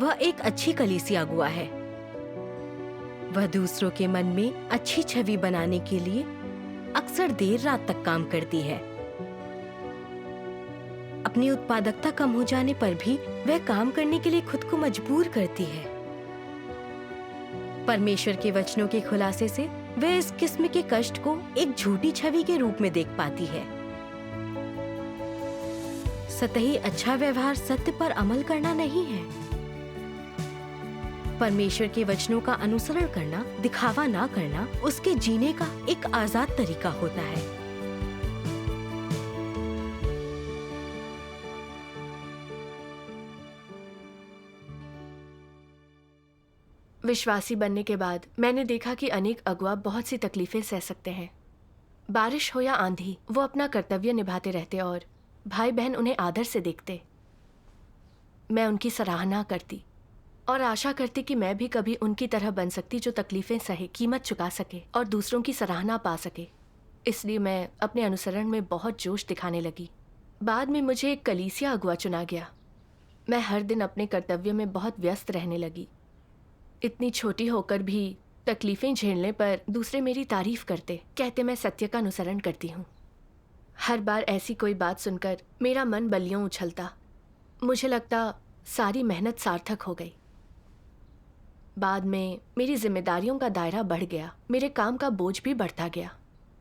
वह एक अच्छी कलीसिया अगुआ है। वह दूसरों के मन में अच्छी छवि बनाने के लिए अक्सर देर रात तक काम करती है। अपनी उत्पादकता कम हो जाने पर भी वह काम करने के लिए खुद को मजबूर करती है। परमेश्वर के वचनों के खुलासे से वह इस किस्म के कष्ट को एक झूठी छवि के रूप में देख पाती है। सतही अच्छा व्यवहार सत्य पर अमल करना नहीं है। परमेश्वर के वचनों का अनुसरण करना, दिखावा ना करना, उसके जीने का एक आजाद तरीका होता है। विश्वासी बनने के बाद मैंने देखा कि अनेक अगुआ बहुत सी तकलीफें सह सकते हैं। बारिश हो या आंधी, वो अपना कर्तव्य निभाते रहते और भाई बहन उन्हें आदर से देखते। मैं उनकी सराहना करती और आशा करती कि मैं भी कभी उनकी तरह बन सकती, जो तकलीफें सहे, कीमत चुका सके और दूसरों की सराहना पा सके। इसलिए मैं अपने अनुसरण में बहुत जोश दिखाने लगी। बाद में मुझे एक कलीसिया अगुआ चुना गया। मैं हर दिन अपने कर्तव्य में बहुत व्यस्त रहने लगी। इतनी छोटी होकर भी तकलीफें झेलने पर दूसरे मेरी तारीफ करते, कहते मैं सत्य का अनुसरण करती हूँ। हर बार ऐसी कोई बात सुनकर मेरा मन बलियों उछलता। मुझे लगता सारी मेहनत सार्थक हो गई। बाद में मेरी जिम्मेदारियों का दायरा बढ़ गया, मेरे काम का बोझ भी बढ़ता गया।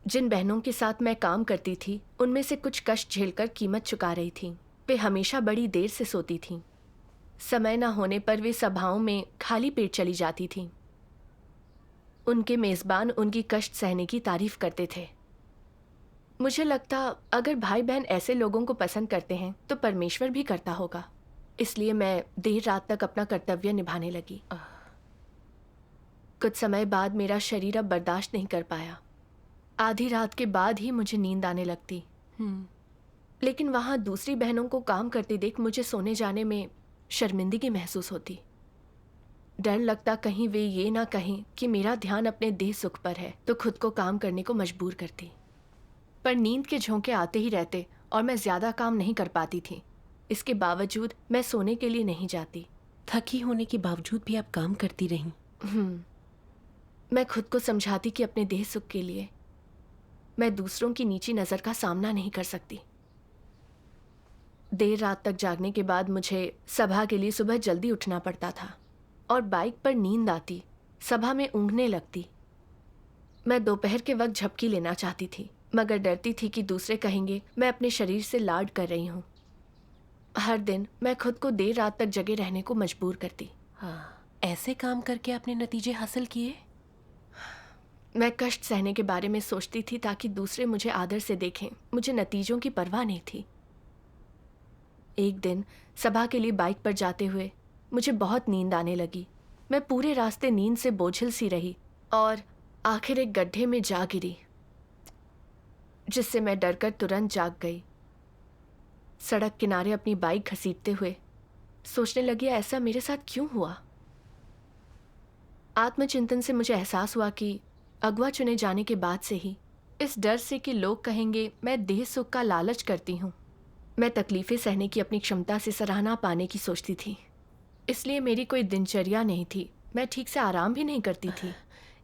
जिन बहनों के साथ मैं काम करती थी, उनमें से कुछ कष्ट झेलकर कीमत चुका रही थीं। वे हमेशा बड़ी देर से सोती थीं। समय न होने पर वे सभाओं में खाली पेट चली जाती थीं। उनके मेजबान उनकी कष्ट सहने की तारीफ करते थे। मुझे लगता अगर भाई बहन ऐसे लोगों को पसंद करते हैं तो परमेश्वर भी करता होगा। इसलिए मैं देर रात तक अपना कर्तव्य निभाने लगी। कुछ समय बाद मेरा शरीर अब बर्दाश्त नहीं कर पाया। आधी रात के बाद ही मुझे नींद आने लगती। लेकिन वहां दूसरी बहनों को काम करते देख मुझे सोने जाने में शर्मिंदगी महसूस होती। डर लगता कहीं वे ये ना कहें कि मेरा ध्यान अपने देह सुख पर है, तो खुद को काम करने को मजबूर करती। पर नींद के झोंके आते ही रहते और मैं ज्यादा काम नहीं कर पाती थी। इसके बावजूद मैं सोने के लिए नहीं जाती। थकी होने के बावजूद भी आप काम करती रहीं। मैं खुद को समझाती कि अपने देह सुख के लिए मैं दूसरों की नीची नजर का सामना नहीं कर सकती। देर रात तक जागने के बाद मुझे सभा के लिए सुबह जल्दी उठना पड़ता था और बाइक पर नींद आती, सभा में ऊँघने लगती। मैं दोपहर के वक्त झपकी लेना चाहती थी, मगर डरती थी कि दूसरे कहेंगे मैं अपने शरीर से लाड कर रही हूँ। हर दिन मैं खुद को देर रात तक जगे रहने को मजबूर करती। हाँ, ऐसे काम करके आपने नतीजे हासिल किए? मैं कष्ट सहने के बारे में सोचती थी ताकि दूसरे मुझे आदर से देखें। मुझे नतीजों की परवाह नहीं थी। एक दिन सभा के लिए बाइक पर जाते हुए मुझे बहुत नींद आने लगी। मैं पूरे रास्ते नींद से बोझिल सी रही और आखिर एक गड्ढे में जा गिरी, जिससे मैं डरकर तुरंत जाग गई। सड़क किनारे अपनी बाइक घसीटते हुए सोचने लगी ऐसा मेरे साथ क्यों हुआ। आत्मचिंतन से मुझे एहसास हुआ कि अगवा चुने जाने के बाद से ही, इस डर से कि लोग कहेंगे मैं देह सुख का लालच करती हूँ, मैं तकलीफें सहने की अपनी क्षमता से सराहना पाने की सोचती थी। इसलिए मेरी कोई दिनचर्या नहीं थी। मैं ठीक से आराम भी नहीं करती थी।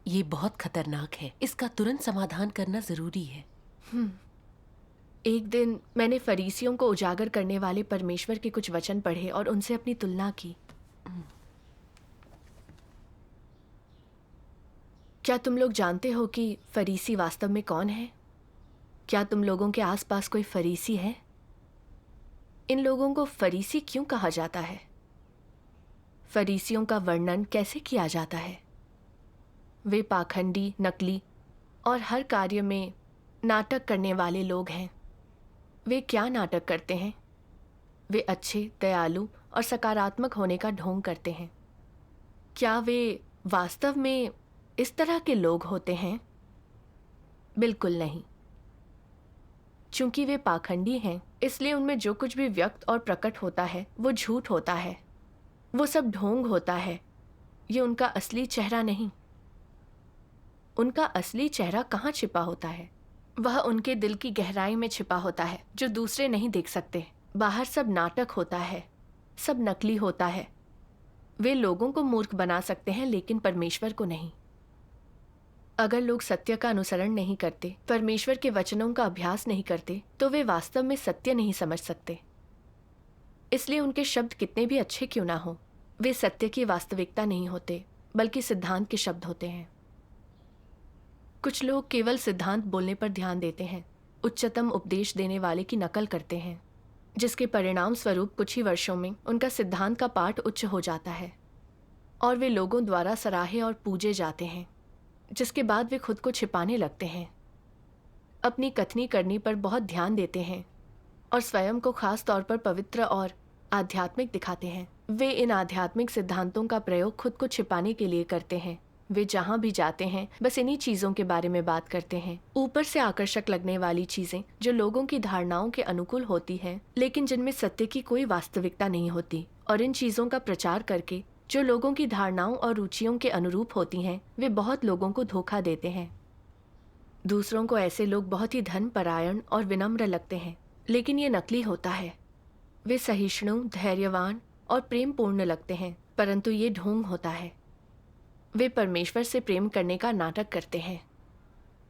ये बहुत खतरनाक है। इसका तुरंत समाधान करना जरूरी है। एक दिन मैंने फरीसियों को उजागर करने वाले परमेश्वर के कुछ वचन पढ़े और उनसे अपनी तुलना की। क्या तुम लोग जानते हो कि फरीसी वास्तव में कौन है? क्या तुम लोगों के आसपास कोई फरीसी है? इन लोगों को फरीसी क्यों कहा जाता है? फरीसियों का वर्णन कैसे किया जाता है? वे पाखंडी, नकली और हर कार्य में नाटक करने वाले लोग हैं। वे क्या नाटक करते हैं? वे अच्छे, दयालु और सकारात्मक होने का ढोंग करते हैं। क्या वे वास्तव में इस तरह के लोग होते हैं? बिल्कुल नहीं। चूंकि वे पाखंडी हैं, इसलिए उनमें जो कुछ भी व्यक्त और प्रकट होता है वो झूठ होता है। वो सब ढोंग होता है। ये उनका असली चेहरा नहीं। उनका असली चेहरा कहाँ छिपा होता है? वह उनके दिल की गहराई में छिपा होता है, जो दूसरे नहीं देख सकते। बाहर सब नाटक होता है, सब नकली होता है, वे लोगों को मूर्ख बना सकते हैं लेकिन परमेश्वर को नहीं। अगर लोग सत्य का अनुसरण नहीं करते, परमेश्वर के वचनों का अभ्यास नहीं करते, तो वे वास्तव में सत्य नहीं समझ सकते। इसलिए उनके शब्द कितने भी अच्छे क्यों ना हो, वे सत्य की वास्तविकता नहीं होते, बल्कि सिद्धांत के शब्द होते हैं। कुछ लोग केवल सिद्धांत बोलने पर ध्यान देते हैं, उच्चतम उपदेश देने वाले की नकल करते हैं, जिसके परिणाम स्वरूप कुछ ही वर्षों में उनका सिद्धांत का पाठ उच्च हो जाता है और वे लोगों द्वारा सराहे और पूजे जाते हैं, जिसके बाद वे खुद को छिपाने लगते हैं, अपनी कथनी करनी पर बहुत ध्यान देते हैं और स्वयं को खास तौर पर पवित्र और आध्यात्मिक दिखाते हैं। वे इन आध्यात्मिक सिद्धांतों का प्रयोग खुद को छिपाने के लिए करते हैं। वे जहाँ भी जाते हैं बस इन्हीं चीज़ों के बारे में बात करते हैं, ऊपर से आकर्षक लगने वाली चीज़ें जो लोगों की धारणाओं के अनुकूल होती हैं, लेकिन जिनमें सत्य की कोई वास्तविकता नहीं होती। और इन चीज़ों का प्रचार करके जो लोगों की धारणाओं और रुचियों के अनुरूप होती हैं, वे बहुत लोगों को धोखा देते हैं। दूसरों को ऐसे लोग बहुत ही धनपरायण और विनम्र लगते हैं, लेकिन ये नकली होता है। वे सहिष्णु, धैर्यवान और प्रेम पूर्ण लगते हैं, परंतु ये ढोंग होता है। वे परमेश्वर से प्रेम करने का नाटक करते हैं।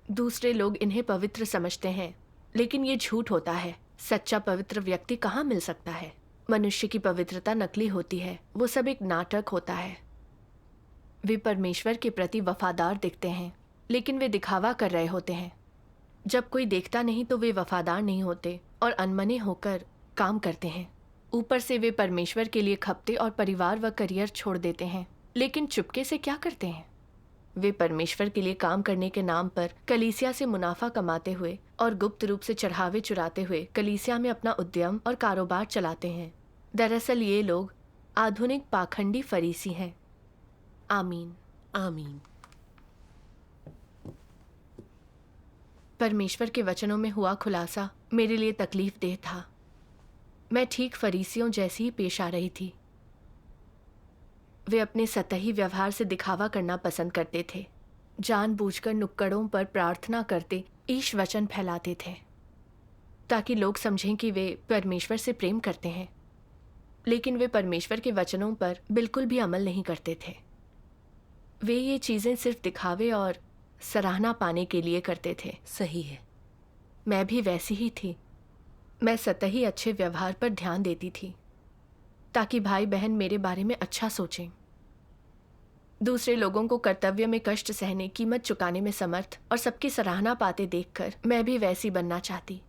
दूसरे लोग इन्हें पवित्र समझते हैं, लेकिन ये झूठ होता है। सच्चा पवित्र व्यक्ति कहाँ मिल सकता है? मनुष्य की पवित्रता नकली होती है, वो सब एक नाटक होता है। वे परमेश्वर के प्रति वफादार दिखते हैं, लेकिन वे दिखावा कर रहे होते हैं। जब कोई देखता नहीं तो वे वफादार नहीं होते और अनमने होकर काम करते हैं। ऊपर से वे परमेश्वर के लिए खपते और परिवार व करियर छोड़ देते हैं, लेकिन चुपके से क्या करते हैं? वे परमेश्वर के लिए काम करने के नाम पर कलीसिया से मुनाफा कमाते हुए और गुप्त रूप से चढ़ावे चुराते हुए कलीसिया में अपना उद्यम और कारोबार चलाते हैं। दरअसल ये लोग आधुनिक पाखंडी फरीसी हैं। आमीन। आमीन। परमेश्वर के वचनों में हुआ खुलासा मेरे लिए तकलीफ देह था। मैं ठीक फरीसियों जैसी ही पेश आ रही थी। वे अपने सतही व्यवहार से दिखावा करना पसंद करते थे, जानबूझकर नुक्कड़ों पर प्रार्थना करते ईश वचन फैलाते थे ताकि लोग समझें कि वे परमेश्वर से प्रेम करते हैं, लेकिन वे परमेश्वर के वचनों पर बिल्कुल भी अमल नहीं करते थे। वे ये चीज़ें सिर्फ दिखावे और सराहना पाने के लिए करते थे। सही है। मैं भी वैसी ही थी। मैं सतही अच्छे व्यवहार पर ध्यान देती थी ताकि भाई बहन मेरे बारे में अच्छा सोचें। दूसरे लोगों को कर्तव्य में कष्ट सहने, कीमत चुकाने में समर्थ और सबकी सराहना पाते देखकर मैं भी वैसी बनना चाहती।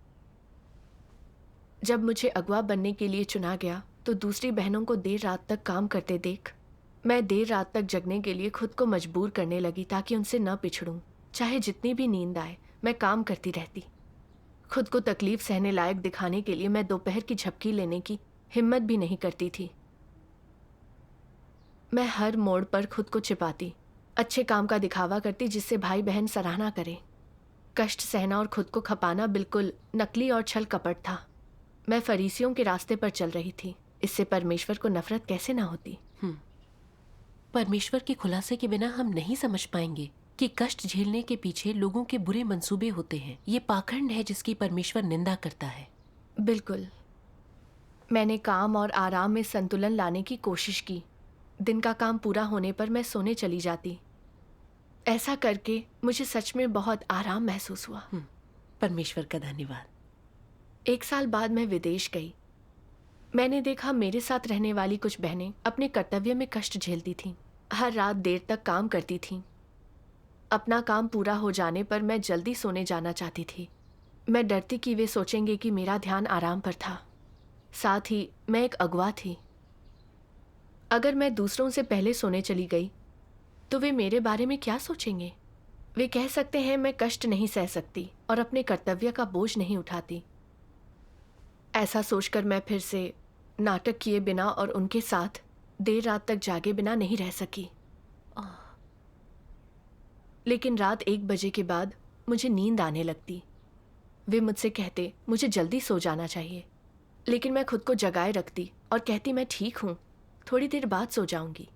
जब मुझे अगवा बनने के लिए चुना गया तो दूसरी बहनों को देर रात तक काम करते देख मैं देर रात तक जगने के लिए खुद को मजबूर करने लगी ताकि उनसे न पिछड़ूं। चाहे जितनी भी नींद आए मैं काम करती रहती। खुद को तकलीफ सहने लायक दिखाने के लिए मैं दोपहर की झपकी लेने की हिम्मत भी नहीं करती थी। मैं हर मोड़ पर खुद को छिपाती, अच्छे काम का दिखावा करती जिससे भाई बहन सराहना करें। कष्ट सहना और खुद को खपाना बिल्कुल नकली और छल कपट था। मैं फरीसियों के रास्ते पर चल रही थी। इससे परमेश्वर को नफरत कैसे ना होती? परमेश्वर के खुलासे के बिना हम नहीं समझ पाएंगे कि कष्ट झेलने के पीछे लोगों के बुरे मंसूबे होते हैं। ये पाखंड है जिसकी परमेश्वर निंदा करता है। बिल्कुल। मैंने काम और आराम में संतुलन लाने की कोशिश की। दिन का काम पूरा होने पर मैं सोने चली जाती। ऐसा करके मुझे सच में बहुत आराम महसूस हुआ। परमेश्वर का धन्यवाद। 1 साल बाद मैं विदेश गई। मैंने देखा मेरे साथ रहने वाली कुछ बहनें अपने कर्तव्य में कष्ट झेलती थीं। हर रात देर तक काम करती थीं। अपना काम पूरा हो जाने पर मैं जल्दी सोने जाना चाहती थी। मैं डरती कि वे सोचेंगे कि मेरा ध्यान आराम पर था। साथ ही मैं एक अगवा थी। अगर मैं दूसरों से पहले सोने चली गई तो वे मेरे बारे में क्या सोचेंगे? वे कह सकते हैं मैं कष्ट नहीं सह सकती और अपने कर्तव्य का बोझ नहीं उठाती। ऐसा सोचकर मैं फिर से नाटक किए बिना और उनके साथ देर रात तक जागे बिना नहीं रह सकी। लेकिन रात 1 बजे के बाद मुझे नींद आने लगती। वे मुझसे कहते मुझे जल्दी सो जाना चाहिए, लेकिन मैं खुद को जगाए रखती और कहती मैं ठीक हूँ, थोड़ी देर बाद सो जाऊंगी।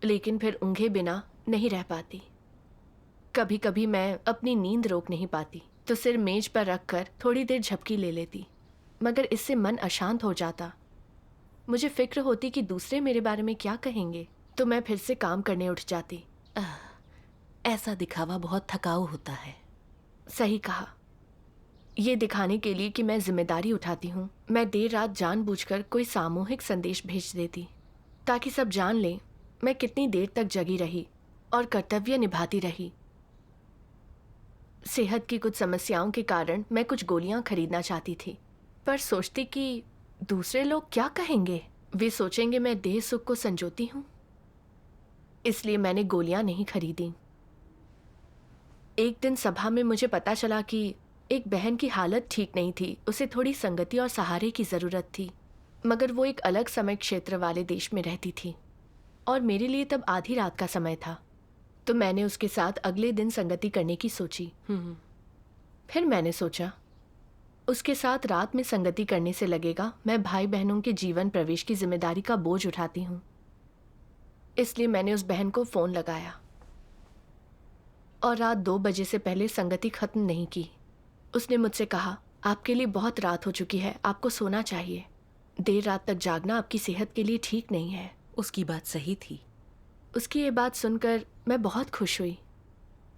लेकिन फिर ऊँघे बिना नहीं रह पाती। कभी कभी मैं अपनी नींद रोक नहीं पाती तो सिर मेज पर रखकर थोड़ी देर झपकी ले लेती, मगर इससे मन अशांत हो जाता मुझे फिक्र होती कि दूसरे मेरे बारे में क्या कहेंगे, तो मैं फिर से काम करने उठ जाती। ऐसा दिखावा बहुत थकाऊ होता है। सही कहा। ये दिखाने के लिए कि मैं जिम्मेदारी उठाती हूँ, मैं देर रात जानबूझकर कोई सामूहिक संदेश भेज देती, ताकि सब जान लें मैं कितनी देर तक जगी रही और कर्तव्य निभाती रही। सेहत की कुछ समस्याओं के कारण मैं कुछ गोलियां खरीदना चाहती थी, पर सोचती कि दूसरे लोग क्या कहेंगे, वे सोचेंगे मैं देह सुख को संजोती हूँ। इसलिए मैंने गोलियां नहीं खरीदी। एक दिन सभा में मुझे पता चला कि एक बहन की हालत ठीक नहीं थी, उसे थोड़ी संगति और सहारे की ज़रूरत थी, मगर वो एक अलग समय क्षेत्र वाले देश में रहती थी और मेरे लिए तब आधी रात का समय था। तो मैंने उसके साथ अगले दिन संगति करने की सोची। फिर मैंने सोचा उसके साथ रात में संगति करने से लगेगा मैं भाई बहनों के जीवन प्रवेश की जिम्मेदारी का बोझ उठाती हूँ। इसलिए मैंने उस बहन को फ़ोन लगाया और रात 2 बजे से पहले संगति खत्म नहीं की। उसने मुझसे कहा, आपके लिए बहुत रात हो चुकी है, आपको सोना चाहिए। देर रात तक जागना आपकी सेहत के लिए ठीक नहीं है। उसकी बात सही थी। उसकी ये बात सुनकर मैं बहुत खुश हुई।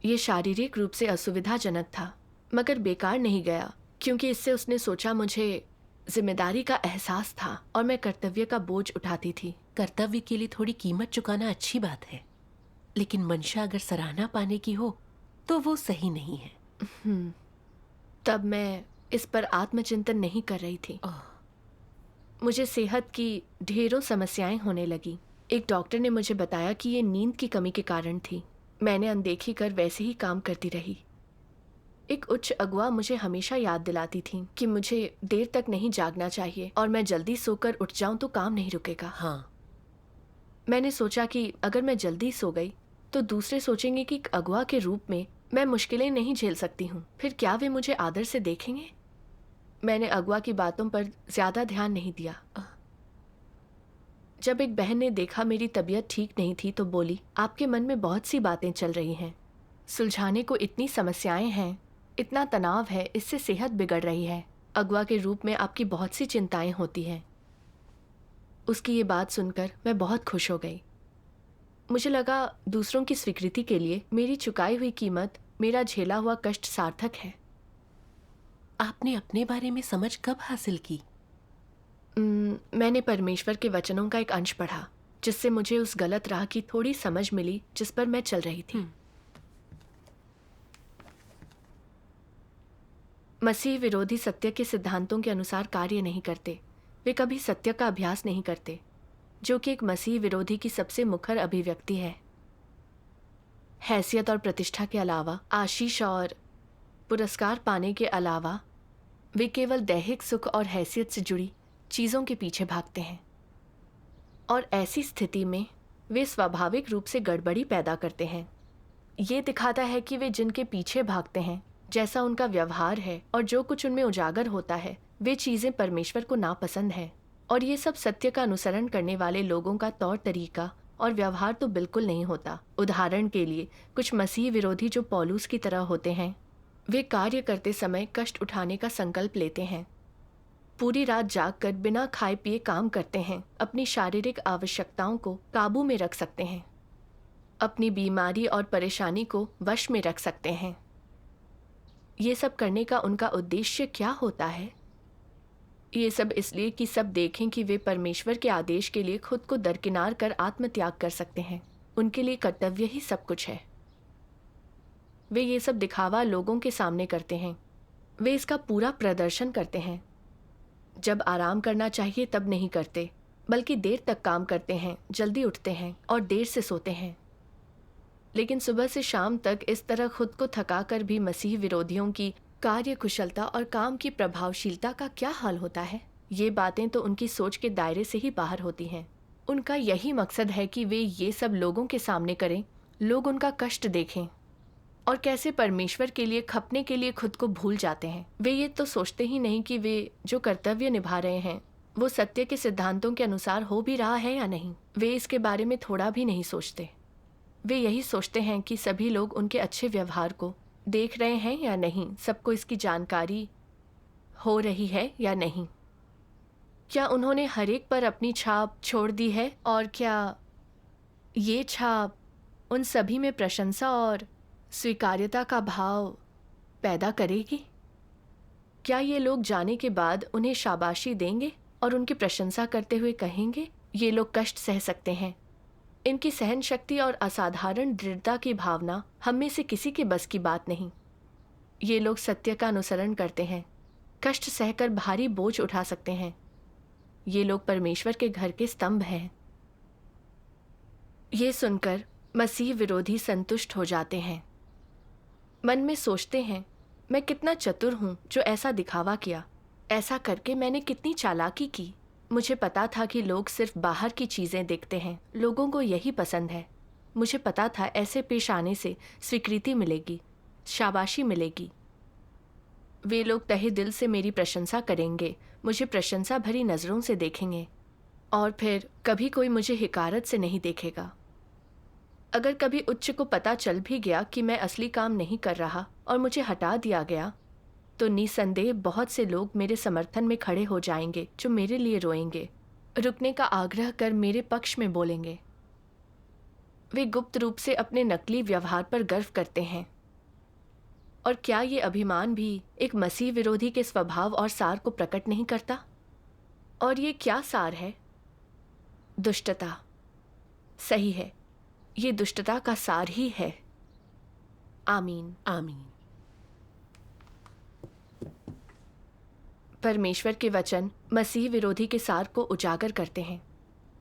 ये शारीरिक रूप से असुविधाजनक था, मगर बेकार नहीं गया, क्योंकि इससे उसने सोचा मुझे जिम्मेदारी का एहसास था और मैं कर्तव्य का बोझ उठाती थी। कर्तव्य के लिए थोड़ी कीमत चुकाना अच्छी बात है, लेकिन मंशा अगर सराहना पाने की हो तो वो सही नहीं है। तब मैं इस पर आत्मचिंतन नहीं कर रही थी। मुझे सेहत की ढेरों समस्याएं होने लगी। एक डॉक्टर ने मुझे बताया कि ये नींद की कमी के कारण थी। मैंने अनदेखी कर वैसे ही काम करती रही। एक उच्च अगुआ मुझे हमेशा याद दिलाती थी कि मुझे देर तक नहीं जागना चाहिए और मैं जल्दी सोकर उठ जाऊं तो काम नहीं रुकेगा। हाँ, मैंने सोचा कि अगर मैं जल्दी सो गई तो दूसरे सोचेंगे कि एक अगुआ के रूप में मैं मुश्किलें नहीं झेल सकती हूँ, फिर क्या वे मुझे आदर से देखेंगे? मैंने अगुआ की बातों पर ज्यादा ध्यान नहीं दिया। जब एक बहन ने देखा मेरी तबीयत ठीक नहीं थी तो बोली, आपके मन में बहुत सी बातें चल रही हैं, सुलझाने को इतनी समस्याएं हैं, इतना तनाव है, इससे सेहत बिगड़ रही है। अगुआ के रूप में आपकी बहुत सी चिंताएं होती हैं। उसकी ये बात सुनकर मैं बहुत खुश हो गई। मुझे लगा दूसरों की स्वीकृति के लिए मेरी चुकाई हुई कीमत, मेरा झेला हुआ कष्ट सार्थक है। आपने अपने बारे में समझ कब हासिल की? मैंने परमेश्वर के वचनों का एक अंश पढ़ा, जिससे मुझे उस गलत राह की थोड़ी समझ मिली जिस पर मैं चल रही थी। मसीह विरोधी सत्य के सिद्धांतों के अनुसार कार्य नहीं करते। वे कभी सत्य का अभ्यास नहीं करते, जो कि एक मसीह विरोधी की सबसे मुखर अभिव्यक्ति है। हैसियत और प्रतिष्ठा के अलावा, आशीष और पुरस्कार पाने के अलावा, वे केवल दैहिक सुख और हैसियत से जुड़ी चीज़ों के पीछे भागते हैं। और ऐसी स्थिति में वे स्वाभाविक रूप से गड़बड़ी पैदा करते हैं। ये दिखाता है कि वे जिनके पीछे भागते हैं, जैसा उनका व्यवहार है और जो कुछ उनमें उजागर होता है, वे चीज़ें परमेश्वर को नापसंद हैं। और ये सब सत्य का अनुसरण करने वाले लोगों का तौर तरीका और व्यवहार तो बिल्कुल नहीं होता। उदाहरण के लिए कुछ मसीह विरोधी जो पौलुस की तरह होते हैं, वे कार्य करते समय कष्ट उठाने का संकल्प लेते हैं, पूरी रात जागकर बिना खाए पिए काम करते हैं, अपनी शारीरिक आवश्यकताओं को काबू में रख सकते हैं, अपनी बीमारी और परेशानी को वश में रख सकते हैं। ये सब करने का उनका उद्देश्य क्या होता है? ये सब इसलिए कि सब देखें कि वे परमेश्वर के आदेश के लिए खुद को दरकिनार कर आत्मत्याग कर सकते हैं। उनके लिए कर्तव्य ही सब कुछ है। वे ये सब दिखावा लोगों के सामने करते हैं। वे इसका पूरा प्रदर्शन करते हैं। जब आराम करना चाहिए तब नहीं करते, बल्कि देर तक काम करते हैं, जल्दी उठते हैं और देर से सोते हैं। लेकिन सुबह से शाम तक इस तरह खुद को थकाकर भी मसीह विरोधियों की कार्य कुशलता और काम की प्रभावशीलता का क्या हाल होता है? ये बातें तो उनकी सोच के दायरे से ही बाहर होती हैं। उनका यही मकसद है कि वे ये सब लोगों के सामने करें, लोग उनका कष्ट देखें और कैसे परमेश्वर के लिए खपने के लिए खुद को भूल जाते हैं। वे ये तो सोचते ही नहीं कि वे जो कर्तव्य निभा रहे हैं वो सत्य के सिद्धांतों के अनुसार हो भी रहा है या नहीं। वे इसके बारे में थोड़ा भी नहीं सोचते। वे यही सोचते हैं कि सभी लोग उनके अच्छे व्यवहार को देख रहे हैं या नहीं, सबको इसकी जानकारी हो रही है या नहीं। क्या उन्होंने हर एक पर अपनी छाप छोड़ दी है? और क्या ये छाप उन सभी में प्रशंसा और स्वीकार्यता का भाव पैदा करेगी? क्या ये लोग जाने के बाद उन्हें शाबाशी देंगे और उनकी प्रशंसा करते हुए कहेंगे, ये लोग कष्ट सह सकते हैं? इनकी सहन शक्ति और असाधारण दृढ़ता की भावना हम में से किसी के बस की बात नहीं। ये लोग सत्य का अनुसरण करते हैं, कष्ट सहकर भारी बोझ उठा सकते हैं। ये लोग परमेश्वर के घर के स्तंभ हैं। ये सुनकर मसीह विरोधी संतुष्ट हो जाते हैं। मन में सोचते हैं, मैं कितना चतुर हूँ जो ऐसा दिखावा किया। ऐसा करके मैंने कितनी चालाकी की। मुझे पता था कि लोग सिर्फ बाहर की चीज़ें देखते हैं, लोगों को यही पसंद है। मुझे पता था ऐसे पेश आने से स्वीकृति मिलेगी, शाबाशी मिलेगी। वे लोग तहे दिल से मेरी प्रशंसा करेंगे, मुझे प्रशंसा भरी नज़रों से देखेंगे और फिर कभी कोई मुझे हिकारत से नहीं देखेगा। अगर कभी उच्च को पता चल भी गया कि मैं असली काम नहीं कर रहा और मुझे हटा दिया गया, तो निसंदेह बहुत से लोग मेरे समर्थन में खड़े हो जाएंगे जो मेरे लिए रोएंगे, रुकने का आग्रह कर मेरे पक्ष में बोलेंगे। वे गुप्त रूप से अपने नकली व्यवहार पर गर्व करते हैं। और क्या ये अभिमान भी एक मसीह विरोधी के स्वभाव और सार को प्रकट नहीं करता? और ये क्या सार है? दुष्टता। सही है, ये दुष्टता का सार ही है। आमीन। आमीन। परमेश्वर के वचन मसीह विरोधी के सार को उजागर करते हैं।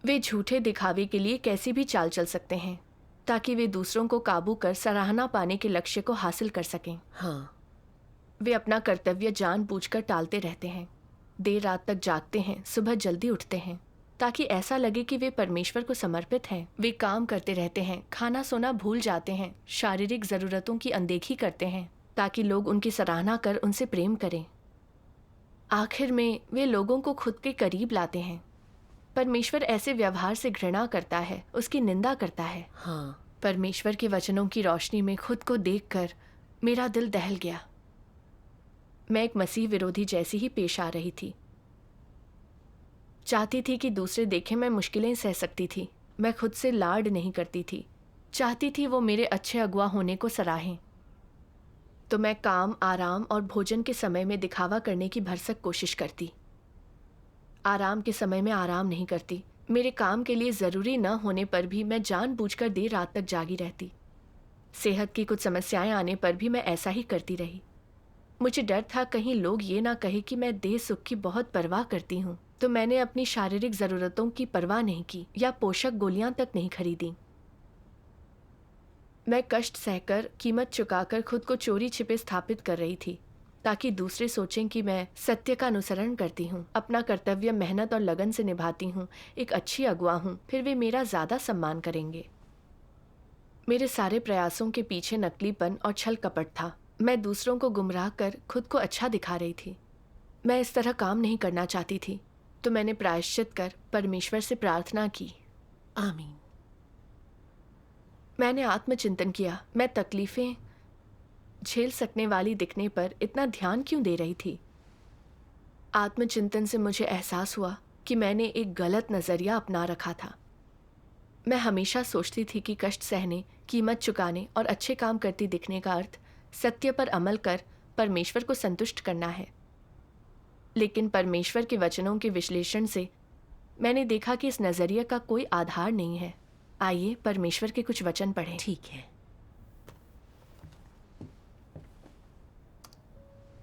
वे झूठे दिखावे के लिए कैसी भी चाल चल सकते हैं ताकि वे दूसरों को काबू कर सराहना पाने के लक्ष्य को हासिल कर सकें। हाँ, वे अपना कर्तव्य जानबूझकर टालते रहते हैं, देर रात तक जागते हैं, सुबह जल्दी उठते हैं ताकि ऐसा लगे कि वे परमेश्वर को समर्पित हैं। वे काम करते रहते हैं, खाना सोना भूल जाते हैं, शारीरिक ज़रूरतों की अनदेखी करते हैं ताकि लोग उनकी सराहना कर उनसे प्रेम करें। आखिर में वे लोगों को खुद के करीब लाते हैं। परमेश्वर ऐसे व्यवहार से घृणा करता है, उसकी निंदा करता है। हाँ, परमेश्वर के वचनों की रोशनी में खुद को देखकर मेरा दिल दहल गया। मैं एक मसीह विरोधी जैसी ही पेश आ रही थी। चाहती थी कि दूसरे देखें मैं मुश्किलें सह सकती थी। मैं खुद से लाड नहीं करती थी। चाहती थी वो मेरे अच्छे अगुआ होने को सराहें। तो मैं काम, आराम और भोजन के समय में दिखावा करने की भरसक कोशिश करती। आराम के समय में आराम नहीं करती। मेरे काम के लिए ज़रूरी न होने पर भी मैं जानबूझकर देर रात तक जागी रहती। सेहत की कुछ समस्याएं आने पर भी मैं ऐसा ही करती रही। मुझे डर था कहीं लोग ये ना कहे कि मैं देह सुख की बहुत परवाह करती हूँ, तो मैंने अपनी शारीरिक ज़रूरतों की परवाह नहीं की या पोषक गोलियां तक नहीं खरीदी। मैं कष्ट सहकर, कीमत चुकाकर खुद को चोरी छिपे स्थापित कर रही थी ताकि दूसरे सोचें कि मैं सत्य का अनुसरण करती हूँ, अपना कर्तव्य मेहनत और लगन से निभाती हूँ, एक अच्छी अगुआ हूँ, फिर वे मेरा ज़्यादा सम्मान करेंगे। मेरे सारे प्रयासों के पीछे नकलीपन और छल कपट था। मैं दूसरों को गुमराह कर खुद को अच्छा दिखा रही थी। मैं इस तरह काम नहीं करना चाहती थी, तो मैंने प्रायश्चित कर परमेश्वर से प्रार्थना की। आमीन। मैंने आत्मचिंतन किया, मैं तकलीफ़ें झेल सकने वाली दिखने पर इतना ध्यान क्यों दे रही थी। आत्मचिंतन से मुझे एहसास हुआ कि मैंने एक गलत नज़रिया अपना रखा था। मैं हमेशा सोचती थी कि कष्ट सहने, कीमत चुकाने और अच्छे काम करती दिखने का अर्थ सत्य पर अमल कर परमेश्वर को संतुष्ट करना है। लेकिन परमेश्वर के वचनों के विश्लेषण से मैंने देखा कि इस नज़रिए का कोई आधार नहीं है। आइए परमेश्वर के कुछ वचन पढ़ें। ठीक है।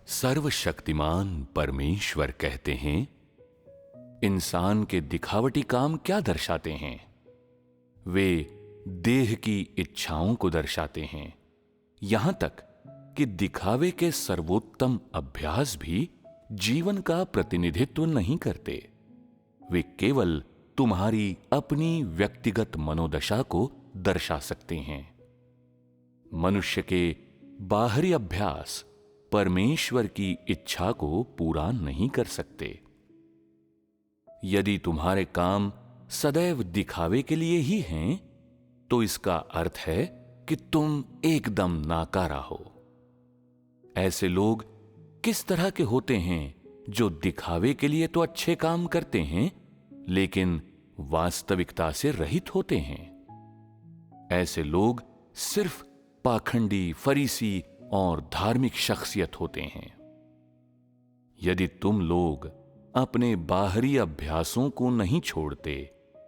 सर्वशक्तिमान परमेश्वर कहते हैं, इंसान के दिखावटी काम क्या दर्शाते हैं? वे देह की इच्छाओं को दर्शाते हैं। यहां तक कि दिखावे के सर्वोत्तम अभ्यास भी जीवन का प्रतिनिधित्व नहीं करते। वे केवल तुम्हारी अपनी व्यक्तिगत मनोदशा को दर्शा सकते हैं। मनुष्य के बाहरी अभ्यास परमेश्वर की इच्छा को पूरा नहीं कर सकते। यदि तुम्हारे काम सदैव दिखावे के लिए ही हैं, तो इसका अर्थ है कि तुम एकदम नाकारा हो। ऐसे लोग किस तरह के होते हैं जो दिखावे के लिए तो अच्छे काम करते हैं, लेकिन वास्तविकता से रहित होते हैं। ऐसे लोग सिर्फ पाखंडी, फरीसी और धार्मिक शख्सियत होते हैं। यदि तुम लोग अपने बाहरी अभ्यासों को नहीं छोड़ते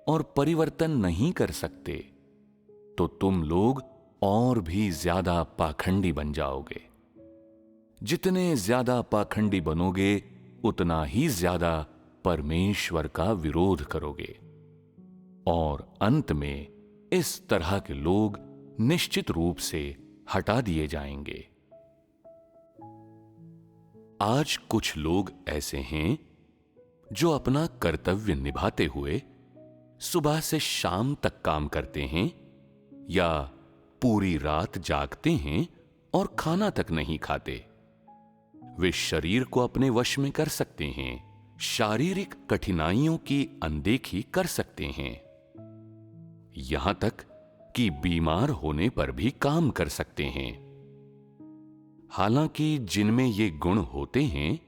और परिवर्तन नहीं कर सकते, तो तुम लोग और भी ज्यादा पाखंडी बन जाओगे। जितने ज्यादा पाखंडी बनोगे, उतना ही ज्यादा परमेश्वर का विरोध करोगे, और अंत में इस तरह के लोग निश्चित रूप से हटा दिए जाएंगे। आज कुछ लोग ऐसे हैं जो अपना कर्तव्य निभाते हुए सुबह से शाम तक काम करते हैं, या पूरी रात जागते हैं और खाना तक नहीं खाते। वे शरीर को अपने वश में कर सकते हैं, शारीरिक कठिनाइयों की अनदेखी कर सकते हैं, यहां तक कि बीमार होने पर भी काम कर सकते हैं। हालांकि जिनमें ये गुण होते हैं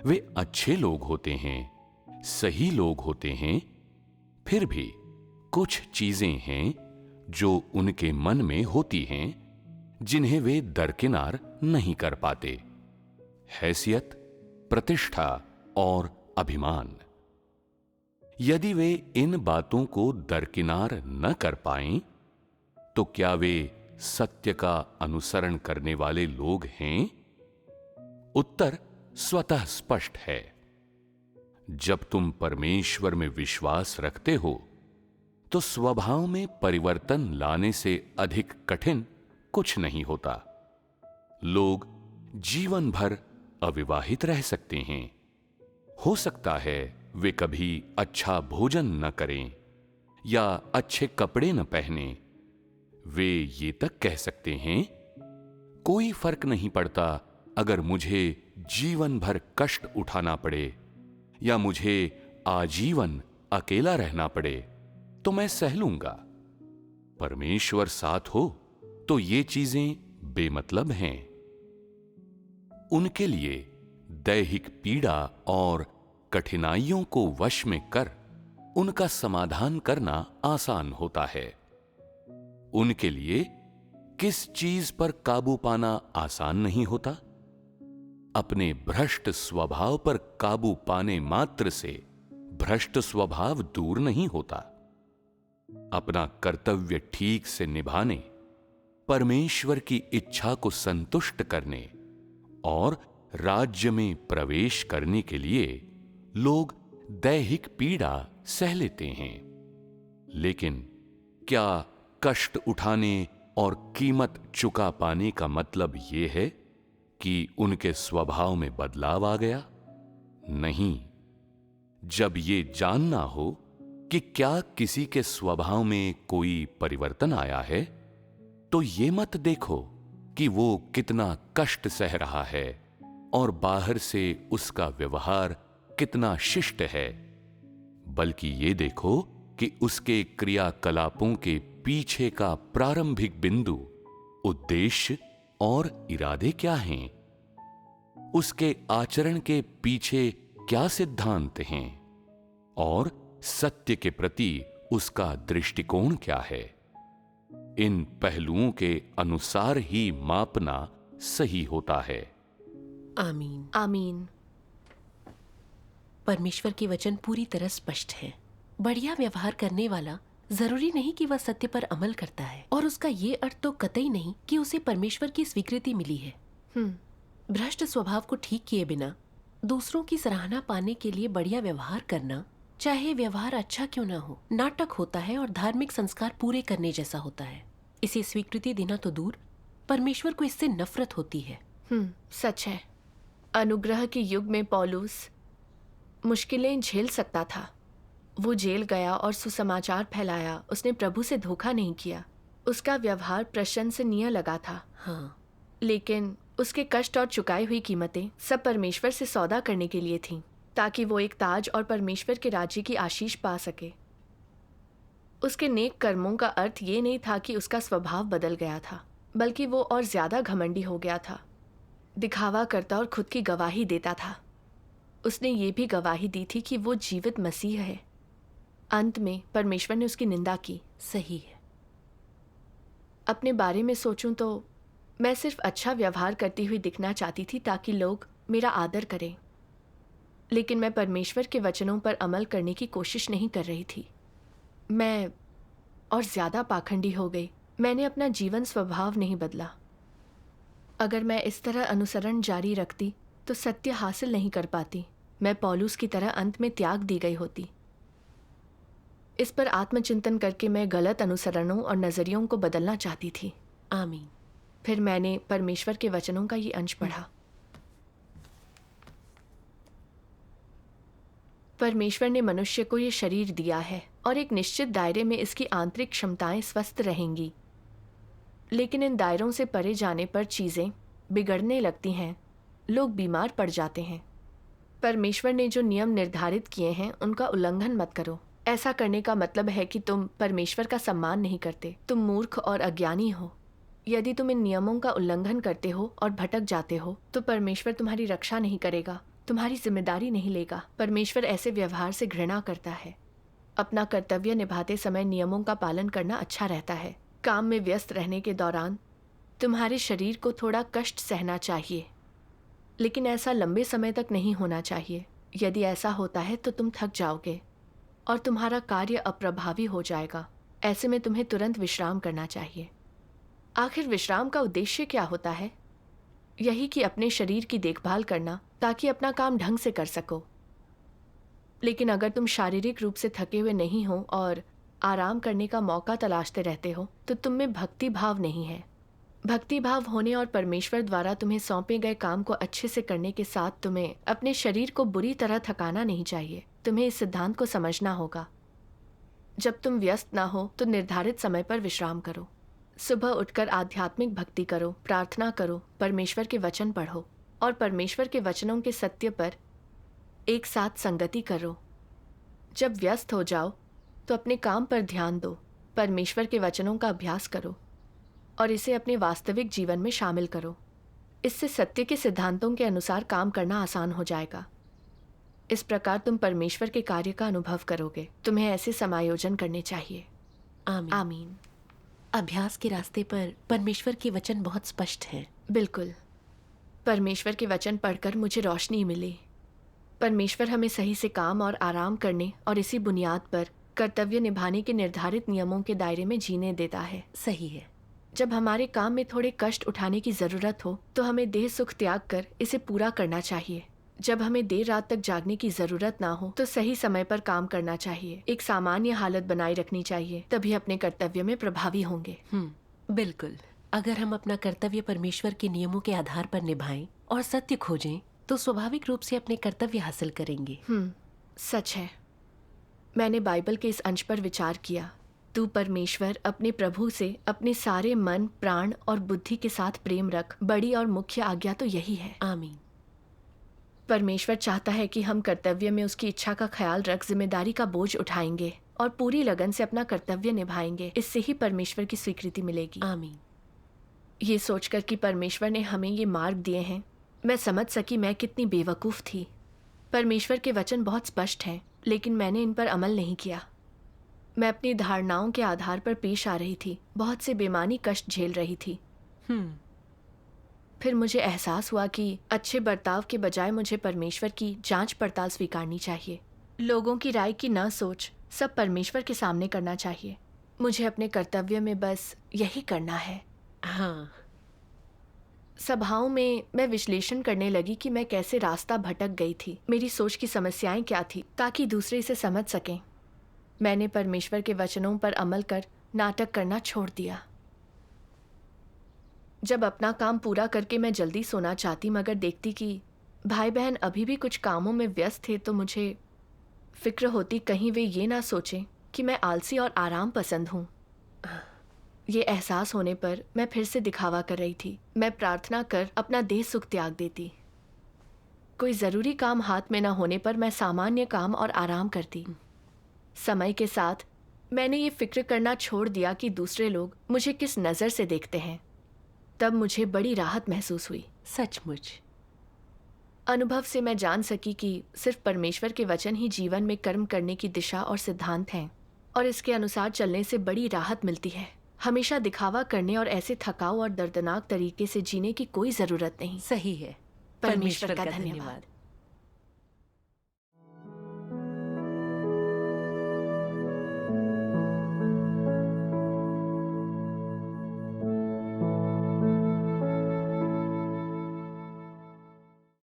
वे अच्छे लोग होते हैं, सही लोग होते हैं, फिर भी कुछ चीजें हैं जो उनके मन में होती हैं जिन्हें वे दरकिनार नहीं कर पाते। हैसियत, प्रतिष्ठा और अभिमान। यदि वे इन बातों को दरकिनार न कर पाएं, तो क्या वे सत्य का अनुसरण करने वाले लोग हैं? उत्तर स्वतः स्पष्ट है। जब तुम परमेश्वर में विश्वास रखते हो, तो स्वभाव में परिवर्तन लाने से अधिक कठिन कुछ नहीं होता। लोग जीवन भर अविवाहित रह सकते हैं। हो सकता है वे कभी अच्छा भोजन न करें या अच्छे कपड़े न पहने। वे ये तक कह सकते हैं, कोई फर्क नहीं पड़ता अगर मुझे जीवन भर कष्ट उठाना पड़े या मुझे आजीवन अकेला रहना पड़े, तो मैं सह लूंगा। परमेश्वर साथ हो तो ये चीजें बेमतलब हैं। उनके लिए दैहिक पीड़ा और कठिनाइयों को वश में कर उनका समाधान करना आसान होता है। उनके लिए किस चीज पर काबू पाना आसान नहीं होता? अपने भ्रष्ट स्वभाव पर काबू पाने मात्र से भ्रष्ट स्वभाव दूर नहीं होता। अपना कर्तव्य ठीक से निभाने, परमेश्वर की इच्छा को संतुष्ट करने और राज्य में प्रवेश करने के लिए लोग दैहिक पीड़ा सह लेते हैं। लेकिन क्या कष्ट उठाने और कीमत चुका पाने का मतलब यह है कि उनके स्वभाव में बदलाव आ गया? नहीं। जब ये जानना हो कि क्या किसी के स्वभाव में कोई परिवर्तन आया है, तो ये मत देखो कि वो कितना कष्ट सह रहा है और बाहर से उसका व्यवहार कितना शिष्ट है, बल्कि ये देखो कि उसके क्रियाकलापों के पीछे का प्रारंभिक बिंदु, उद्देश्य और इरादे क्या हैं। उसके आचरण के पीछे क्या सिद्धांत हैं और सत्य के प्रति उसका दृष्टिकोण क्या है। इन पहलुओं के अनुसार ही मापना सही होता है। आमीन। आमीन। परमेश्वर के वचन पूरी तरह स्पष्ट है। बढ़िया व्यवहार करने वाला जरूरी नहीं कि वह सत्य पर अमल करता है, और उसका ये अर्थ तो कतई नहीं कि उसे परमेश्वर की स्वीकृति मिली है। भ्रष्ट स्वभाव को ठीक किए बिना दूसरों की सराहना पाने के लिए बढ़िया व्यवहार करना, चाहे व्यवहार अच्छा क्यों ना हो, नाटक होता है और धार्मिक संस्कार पूरे करने जैसा होता है। इसे स्वीकृति देना तो दूर, परमेश्वर को इससे नफरत होती है। सच है। अनुग्रह के युग में पौलुस मुश्किलें झेल सकता था। वो जेल गया और सुसमाचार फैलाया। उसने प्रभु से धोखा नहीं किया। उसका व्यवहार प्रशंसनीय लगा था। हाँ, लेकिन उसके कष्ट और चुकाई हुई कीमतें सब परमेश्वर से सौदा करने के लिए थीं, ताकि वो एक ताज और परमेश्वर के राज्य की आशीष पा सके। उसके नेक कर्मों का अर्थ ये नहीं था कि उसका स्वभाव बदल गया था, बल्कि वो और ज्यादा घमंडी हो गया था, दिखावा करता और खुद की गवाही देता था। उसने ये भी गवाही दी थी कि वो जीवित मसीह है। अंत में परमेश्वर ने उसकी निंदा की। सही है। अपने बारे में सोचूं तो मैं सिर्फ अच्छा व्यवहार करती हुई दिखना चाहती थी ताकि लोग मेरा आदर करें, लेकिन मैं परमेश्वर के वचनों पर अमल करने की कोशिश नहीं कर रही थी। मैं और ज़्यादा पाखंडी हो गई। मैंने अपना जीवन स्वभाव नहीं बदला। अगर मैं इस तरह अनुसरण जारी रखती तो सत्य हासिल नहीं कर पाती। मैं पौलुस की तरह अंत में त्याग दी गई होती। इस पर आत्मचिंतन करके मैं गलत अनुसरणों और नज़रियों को बदलना चाहती थी। आमीन। फिर मैंने परमेश्वर के वचनों का ये अंश पढ़ा। परमेश्वर ने मनुष्य को ये शरीर दिया है और एक निश्चित दायरे में इसकी आंतरिक क्षमताएं स्वस्थ रहेंगी, लेकिन इन दायरों से परे जाने पर चीज़ें बिगड़ने लगती हैं, लोग बीमार पड़ जाते हैं। परमेश्वर ने जो नियम निर्धारित किए हैं उनका उल्लंघन मत करो। ऐसा करने का मतलब है कि तुम परमेश्वर का सम्मान नहीं करते। तुम मूर्ख और अज्ञानी हो। यदि तुम इन नियमों का उल्लंघन करते हो और भटक जाते हो तो परमेश्वर तुम्हारी रक्षा नहीं करेगा, तुम्हारी जिम्मेदारी नहीं लेगा। परमेश्वर ऐसे व्यवहार से घृणा करता है। अपना कर्तव्य निभाते समय नियमों का पालन करना अच्छा रहता है। काम में व्यस्त रहने के दौरान तुम्हारे शरीर को थोड़ा कष्ट सहना चाहिए, लेकिन ऐसा लंबे समय तक नहीं होना चाहिए। यदि ऐसा होता है तो तुम थक जाओगे और तुम्हारा कार्य अप्रभावी हो जाएगा। ऐसे में तुम्हें तुरंत विश्राम करना चाहिए। आखिर विश्राम का उद्देश्य क्या होता है? यही कि अपने शरीर की देखभाल करना ताकि अपना काम ढंग से कर सको। लेकिन अगर तुम शारीरिक रूप से थके हुए नहीं हो और आराम करने का मौका तलाशते रहते हो तो तुम में भक्ति भाव नहीं है। भक्ति भाव होने और परमेश्वर द्वारा तुम्हें सौंपे गए काम को अच्छे से करने के साथ तुम्हें अपने शरीर को बुरी तरह थकाना नहीं चाहिए। तुम्हें इस सिद्धांत को समझना होगा। जब तुम व्यस्त ना हो तो निर्धारित समय पर विश्राम करो। सुबह उठकर आध्यात्मिक भक्ति करो, प्रार्थना करो, परमेश्वर के वचन पढ़ो और परमेश्वर के वचनों के सत्य पर एक साथ संगति करो। जब व्यस्त हो जाओ तो अपने काम पर ध्यान दो, परमेश्वर के वचनों का अभ्यास करो और इसे अपने वास्तविक जीवन में शामिल करो। इससे सत्य के सिद्धांतों के अनुसार काम करना आसान हो जाएगा। इस प्रकार तुम परमेश्वर के कार्य का अनुभव करोगे। तुम्हें ऐसे समायोजन करने चाहिए। आमीन। आमीन। अभ्यास के रास्ते पर परमेश्वर के वचन बहुत स्पष्ट हैं। बिल्कुल। परमेश्वर के वचन पढ़कर मुझे रोशनी मिली। परमेश्वर हमें सही से काम और आराम करने और इसी बुनियाद पर कर्तव्य निभाने के निर्धारित नियमों के दायरे में जीने देता है। सही है। जब हमारे काम में थोड़े कष्ट उठाने की ज़रूरत हो तो हमें देह सुख त्याग कर इसे पूरा करना चाहिए। जब हमें देर रात तक जागने की ज़रूरत ना हो तो सही समय पर काम करना चाहिए। एक सामान्य हालत बनाए रखनी चाहिए, तभी अपने कर्तव्य में प्रभावी होंगे। बिल्कुल। अगर हम अपना कर्तव्य परमेश्वर के नियमों के आधार पर निभाएं और सत्य खोजें तो स्वाभाविक रूप से अपने कर्तव्य हासिल करेंगे। सच है। मैंने बाइबल के इस अंश पर विचार किया। तू परमेश्वर अपने प्रभु से अपने सारे मन, प्राण और बुद्धि के साथ प्रेम रख। बड़ी और मुख्य आज्ञा तो यही है। आमीन। परमेश्वर चाहता है कि हम कर्तव्य में उसकी इच्छा का ख्याल रख जिम्मेदारी का बोझ उठाएंगे और पूरी लगन से अपना कर्तव्य निभाएंगे। इससे ही परमेश्वर की स्वीकृति मिलेगी। आमीन। ये सोचकर कि परमेश्वर ने हमें ये मार्ग दिए हैं, मैं समझ सकी मैं कितनी बेवकूफ़ थी। परमेश्वर के वचन बहुत स्पष्ट हैं, लेकिन मैंने इन पर अमल नहीं किया। मैं अपनी धारणाओं के आधार पर पेश आ रही थी, बहुत से बेमानी कष्ट झेल रही थी। फिर मुझे एहसास हुआ कि अच्छे बर्ताव के बजाय मुझे परमेश्वर की जांच पड़ताल स्वीकारनी चाहिए। लोगों की राय की न सोच, सब परमेश्वर के सामने करना चाहिए। मुझे अपने कर्तव्य में बस यही करना है। हाँ। सभाओं में मैं विश्लेषण करने लगी कि मैं कैसे रास्ता भटक गई थी, मेरी सोच की समस्याएं क्या थी, ताकि दूसरे इसे समझ सकें। मैंने परमेश्वर के वचनों पर अमल कर नाटक करना छोड़ दिया। जब अपना काम पूरा करके मैं जल्दी सोना चाहती मगर देखती कि भाई बहन अभी भी कुछ कामों में व्यस्त थे तो मुझे फिक्र होती कहीं वे ये ना सोचें कि मैं आलसी और आराम पसंद हूँ। ये एहसास होने पर मैं फिर से दिखावा कर रही थी। मैं प्रार्थना कर अपना देह सुख त्याग देती। कोई ज़रूरी काम हाथ में न होने पर मैं सामान्य काम और आराम करती। समय के साथ मैंने ये फिक्र करना छोड़ दिया कि दूसरे लोग मुझे किस नज़र से देखते हैं। तब मुझे बड़ी राहत महसूस हुई। सचमुच। अनुभव से मैं जान सकी कि सिर्फ परमेश्वर के वचन ही जीवन में कर्म करने की दिशा और सिद्धांत हैं, और इसके अनुसार चलने से बड़ी राहत मिलती है। हमेशा दिखावा करने और ऐसे थकाऊ और दर्दनाक तरीके से जीने की कोई जरूरत नहीं। सही है। परमेश्वर का धन्यवाद।